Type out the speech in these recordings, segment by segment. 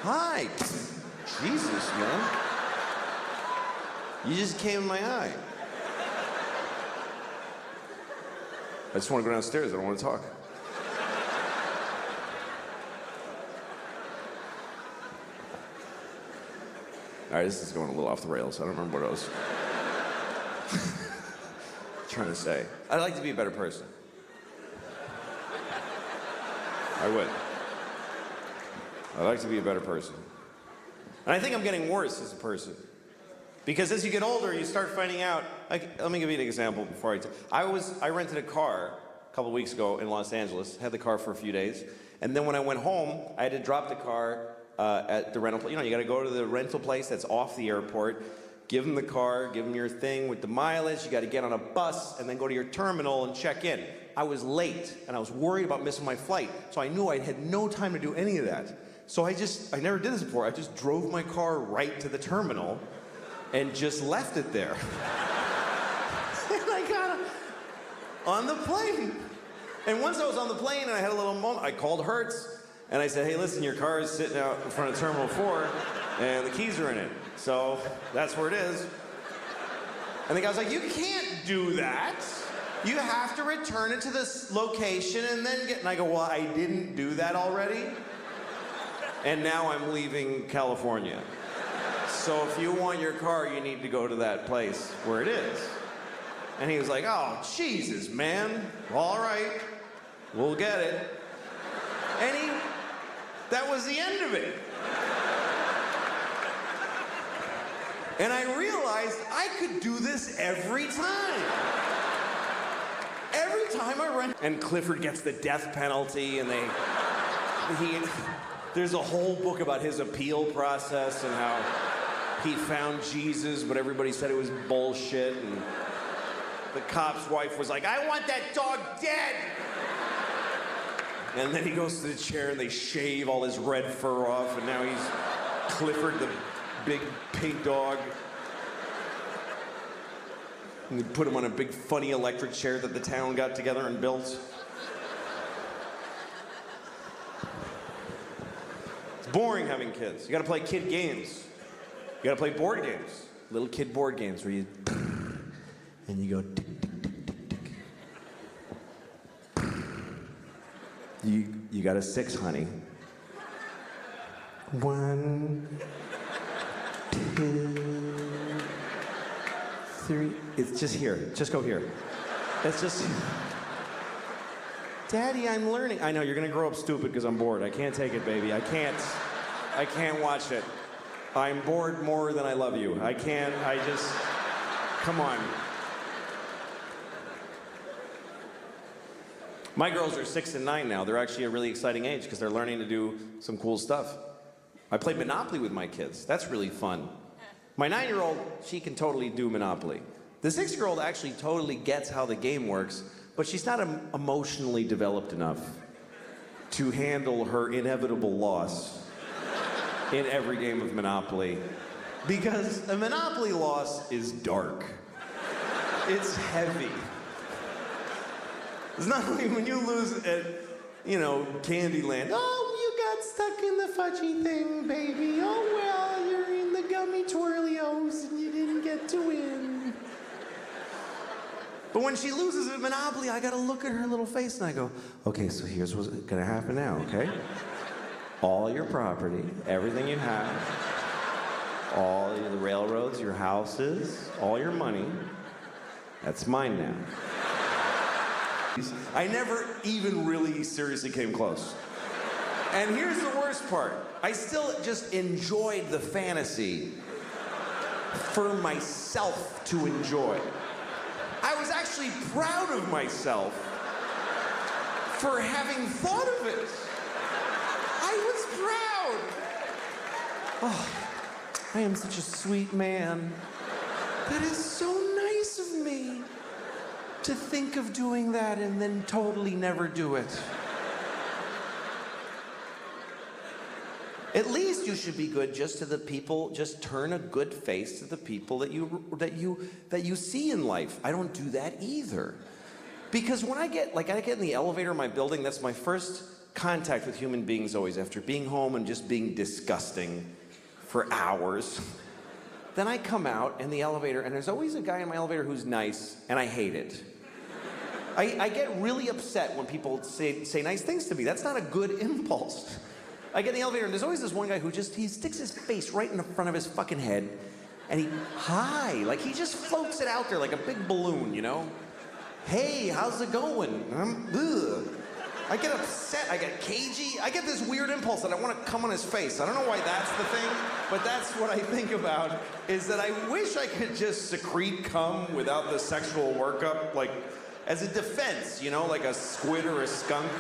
Hi. Jesus, man. You just came in my eye. I just want to go downstairs. I don't want to talk. All right, this is going a little off the rails. I don't remember what I was trying to say. I'd like to be a better person. I would. I'd like to be a better person. And I think I'm getting worse as a person. Because as you get older, you start finding out, let me give you an example before I rented a car a couple weeks ago in Los Angeles, had the car for a few days, and then when I went home, I had to drop the car at the rental place. You know, you gotta go to the rental place that's off the airport, give them the car, give them your thing with the mileage, you gotta get on a bus, and then go to your terminal and check in. I was late, and I was worried about missing my flight, so I knew I had no time to do any of that. So I never did this before, I just drove my car right to the terminal, and just left it there. And I got on the plane. And once I was on the plane and I had a little moment, I called Hertz and I said, hey, listen, your car is sitting out in front of Terminal 4 and the keys are in it. So that's where it is. And the guy was like, you can't do that. You have to return it to this location and then and I go, well, I didn't do that already. And now I'm leaving California. So if you want your car, you need to go to that place where it is. And he was like, oh, Jesus, man. All right, we'll get it. And that was the end of it. And I realized I could do this every time. Every time I rent. And Clifford gets the death penalty, and there's a whole book about his appeal process and how he found Jesus, but everybody said it was bullshit, and the cop's wife was like, I want that dog dead! And then he goes to the chair and they shave all his red fur off, and now he's Clifford, the big pig dog. And they put him on a big funny electric chair that the town got together and built. It's boring having kids. You gotta play kid games. You gotta play board games, little kid board games where you, and you go tick, tick, tick, tick, tick. You got a 6, honey. 1, 2, 3. It's just here. Just go here. It's just. Daddy, I'm learning. I know you're gonna grow up stupid because I'm bored. I can't take it, baby. I can't watch it. I'm bored more than I love you. Come on. My girls are 6 and 9 now. They're actually a really exciting age because they're learning to do some cool stuff. I play Monopoly with my kids. That's really fun. My 9-year-old, she can totally do Monopoly. The 6-year-old actually totally gets how the game works, but she's not emotionally developed enough to handle her inevitable loss in every game of Monopoly, because a Monopoly loss is dark. It's heavy. It's not like when you lose at, Candyland. Oh, you got stuck in the fudgy thing, baby. Oh, well, you're in the gummy twirlios and you didn't get to win. But when she loses at Monopoly, I gotta look at her little face and I go, okay, so here's what's gonna happen now, okay? All your property, everything you have, all the railroads, your houses, all your money, that's mine now. I never even really seriously came close. And here's the worst part. I still just enjoyed the fantasy for myself to enjoy. I was actually proud of myself for having thought of it. I was proud. Oh, I am such a sweet man. That is so nice of me to think of doing that and then totally never do it. At least you should be good just to the people, just turn a good face to the people that you see in life. I don't do that either. Because when I get in the elevator in my building, that's my first contact with human beings always after being home and just being disgusting for hours. Then I come out in the elevator, and there's always a guy in my elevator who's nice, and I hate it. I get really upset when people say nice things to me. That's not a good impulse. I get in the elevator, and there's always this one guy who he sticks his face right in the front of his fucking head, and like he just floats it out there like a big balloon, you know? Hey, how's it going? I get upset, I get cagey, I get this weird impulse that I want to come on his face. I don't know why that's the thing, but that's what I think about, is that I wish I could just secrete cum without the sexual workup, like, as a defense, you know, like a squid or a skunk.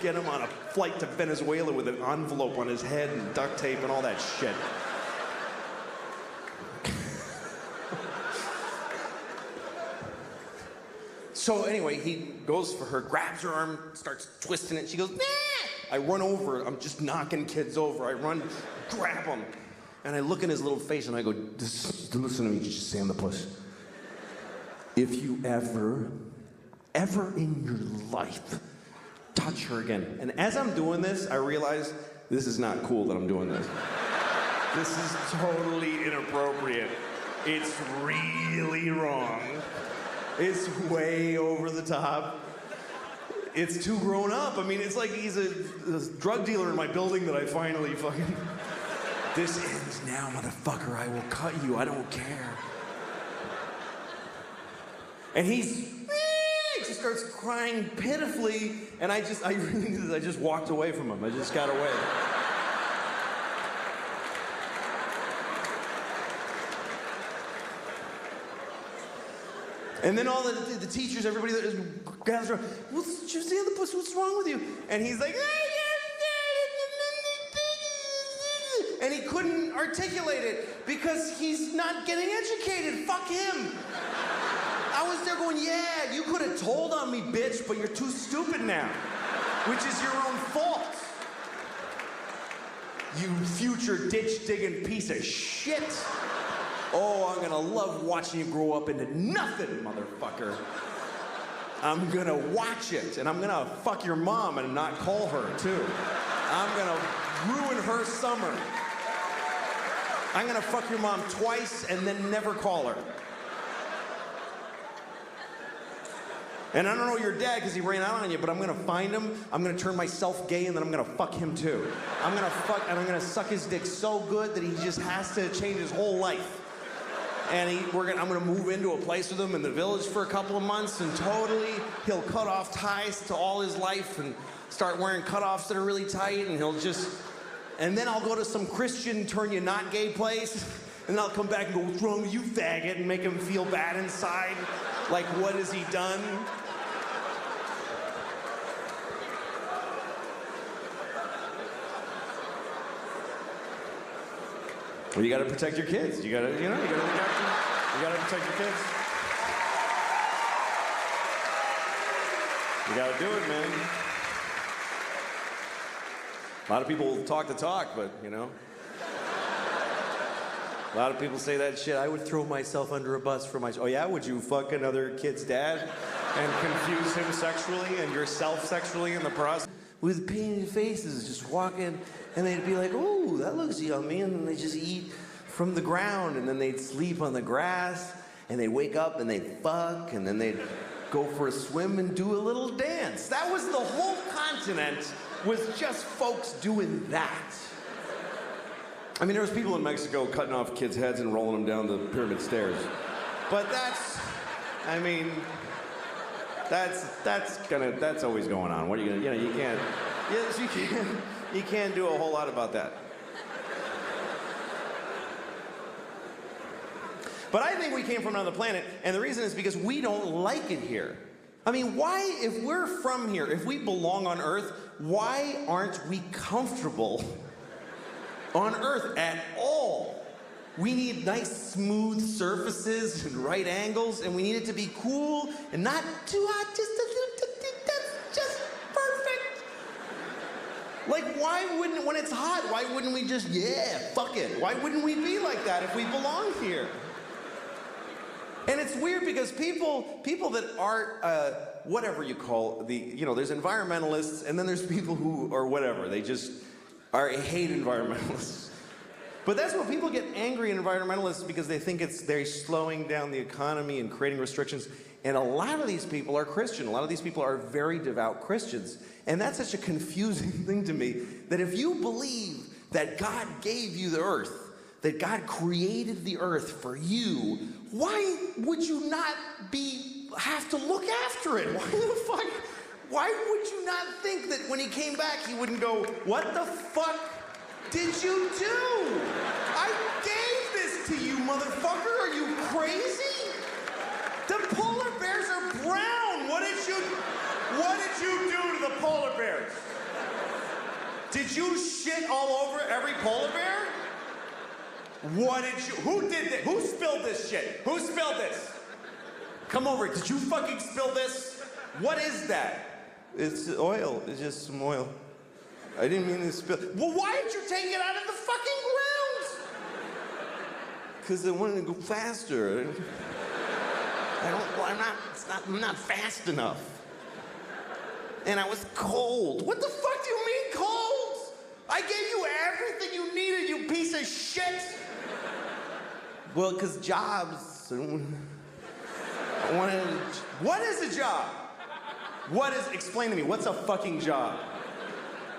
Get him on a flight to Venezuela with an envelope on his head and duct tape and all that shit. So anyway, he goes for her, grabs her arm, starts twisting it. She goes, nah! I run over. I'm just knocking kids over. I run, grab him. And I look in his little face and I go, listen to me, just Sam the Puss. If you ever in your life touch her again. And as I'm doing this, I realize this is not cool that I'm doing this. This is totally inappropriate. It's really wrong. It's way over the top. It's too grown up. I mean, it's like he's a drug dealer in my building that I finally fucking... This ends now, motherfucker. I will cut you. I don't care. And he just starts crying pitifully, and I just walked away from him. I just got away. And then all the teachers, everybody that gathers around, what's wrong with you? And he's like, and he couldn't articulate it because he's not getting educated. Fuck him. I was there going, yeah, you could have told on me, bitch, but you're too stupid now, which is your own fault. You future ditch-digging piece of shit. Oh, I'm gonna love watching you grow up into nothing, motherfucker. I'm gonna watch it, and I'm gonna fuck your mom and not call her, too. I'm gonna ruin her summer. I'm gonna fuck your mom twice and then never call her. And I don't know your dad because he ran out on you, but I'm gonna find him, I'm gonna turn myself gay, and then I'm gonna fuck him too. I'm gonna suck his dick so good that he just has to change his whole life. And I'm gonna move into a place with him in the village for a couple of months, and totally he'll cut off ties to all his life and start wearing cutoffs that are really tight, and and then I'll go to some Christian turn you not gay place, and I'll come back and go, what's wrong with you, faggot, and make him feel bad inside. Like, what has he done? Well, you gotta protect your kids. You gotta look after them. You gotta protect your kids. You gotta do it, man. A lot of people talk the talk, but, you know. A lot of people say that shit. I would throw myself under a bus for my... Oh, yeah? Would you fuck another kid's dad and confuse him sexually and yourself sexually in the process? With painted faces, just walking, and they'd be like, oh, that looks yummy, and then they just eat from the ground, and then they'd sleep on the grass, and they'd wake up and they'd fuck, and then they'd go for a swim and do a little dance. That was the whole continent, was just folks doing that. I mean, there was people in Mexico cutting off kids' heads and rolling them down the pyramid stairs. But that's always going on. What are you gonna, you can't do a whole lot about that. But I think we came from another planet, and the reason is because we don't like it here. I mean, why, if we're from here, if we belong on Earth, why aren't we comfortable on Earth at all? We need nice, smooth surfaces and right angles, and we need it to be cool and not too hot, just a little, that's just perfect. Like, why wouldn't, when it's hot, why wouldn't we just, yeah, fuck it? Why wouldn't we be like that if we belong here? And it's weird because people that aren't whatever you call there's environmentalists, and then there's people who are whatever. They just hate environmentalists. But that's what people get angry at environmentalists, because they think they're slowing down the economy and creating restrictions. And a lot of these people are Christian. A lot of these people are very devout Christians. And that's such a confusing thing to me, that if you believe that God gave you the earth, that God created the earth for you, why would you not have to look after it? Why would you not think that when he came back, he wouldn't go, what the fuck did you do? I gave this to you, motherfucker. Are you crazy? The polar bears are brown. What did you do to the polar bears? Did you shit all over every polar bear? Who did this? Who spilled this shit? Who spilled this? Come over. Did you fucking spill this? What is that? It's oil. It's just some oil. I didn't mean to spill. Well, why did you take it out of the fucking ground? Because I wanted to go faster. I'm not fast enough. And I was cold. What the fuck do you mean cold? I gave you everything you needed, you piece of shit. Well, because jobs. What is a job? Explain to me, what's a fucking job?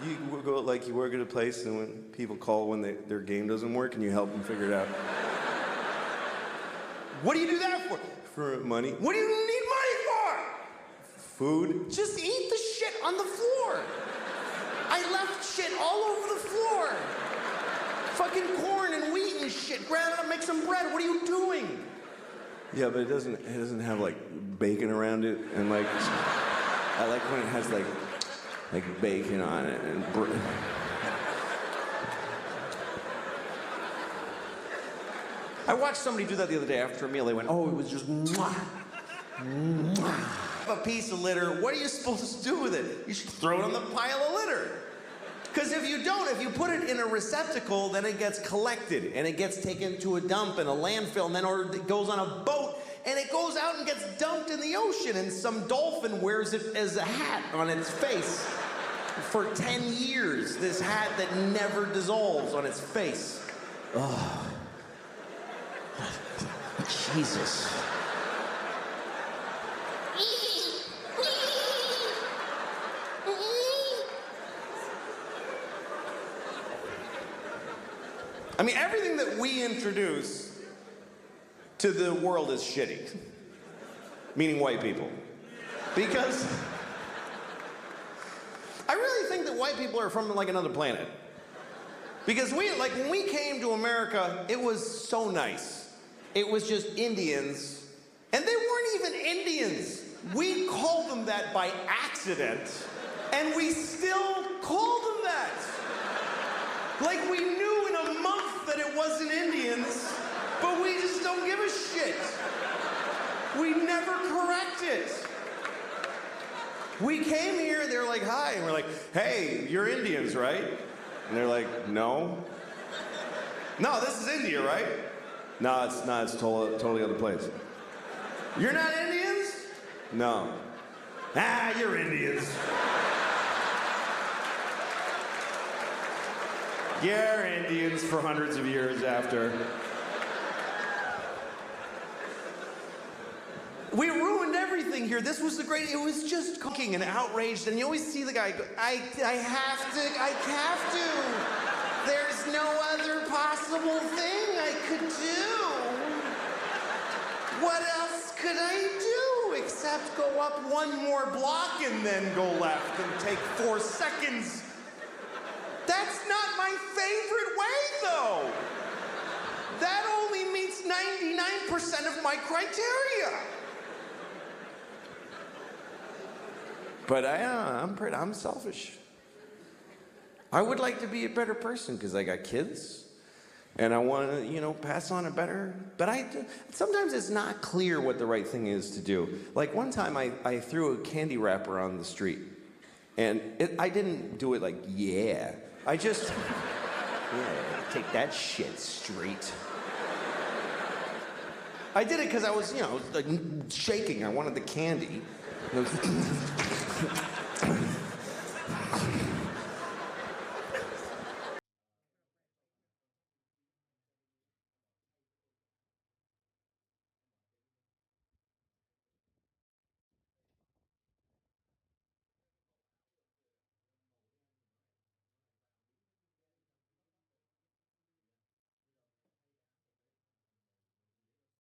You go, you work at a place, and when people call when their game doesn't work, and you help them figure it out. What do you do that for? For money. What do you need money for? Food. Just eat the shit on the floor. I left shit all over the floor. Fucking corn and wheat and shit. Grab it up, make some bread. What are you doing? Yeah, but it doesn't have bacon around it, and I like when it has bacon on it and I watched somebody do that the other day after a meal. They went, oh, it was just mwah, mwah. A piece of litter. What are you supposed to do with it? You should throw it on the pile of litter. Because if you put it in a receptacle, then it gets collected and it gets taken to a dump and a landfill, and then it goes on a boat and it goes out and gets dumped in the ocean, and some dolphin wears it as a hat on its face for 10 years. This hat that never dissolves on its face. Oh. Jesus. I mean, everything that we introduce to the world is shitty. Meaning white people. Because I really think that white people are from another planet. Because when we came to America, it was so nice. It was just Indians, and they weren't even Indians. We called them that by accident, and we still call them that. We knew in a month that it wasn't Indians, but we just don't give a shit. We never correct it. We came here, and they're like, hi, and we're like, hey, you're Indians, right? And they're like, no. No, this is India, right? No, it's not. It's totally other place. You're not Indians? No. Ah, you're Indians. You're Indians for hundreds of years after. We ruined everything here. This was it was just cooking and outraged, and you always see the guy go, I have to. There's no other possible thing I could do. What else could I do except go up one more block and then go left and take 4 seconds? That's not my favorite way, though. That only meets 99% of my criteria. But I'm selfish. I would like to be a better person because I got kids, and I want to, pass on a better. But sometimes it's not clear what the right thing is to do. Like one time, I threw a candy wrapper on the street, and I didn't do it yeah. I just take that shit straight. I did it because I was shaking. I wanted the candy. No.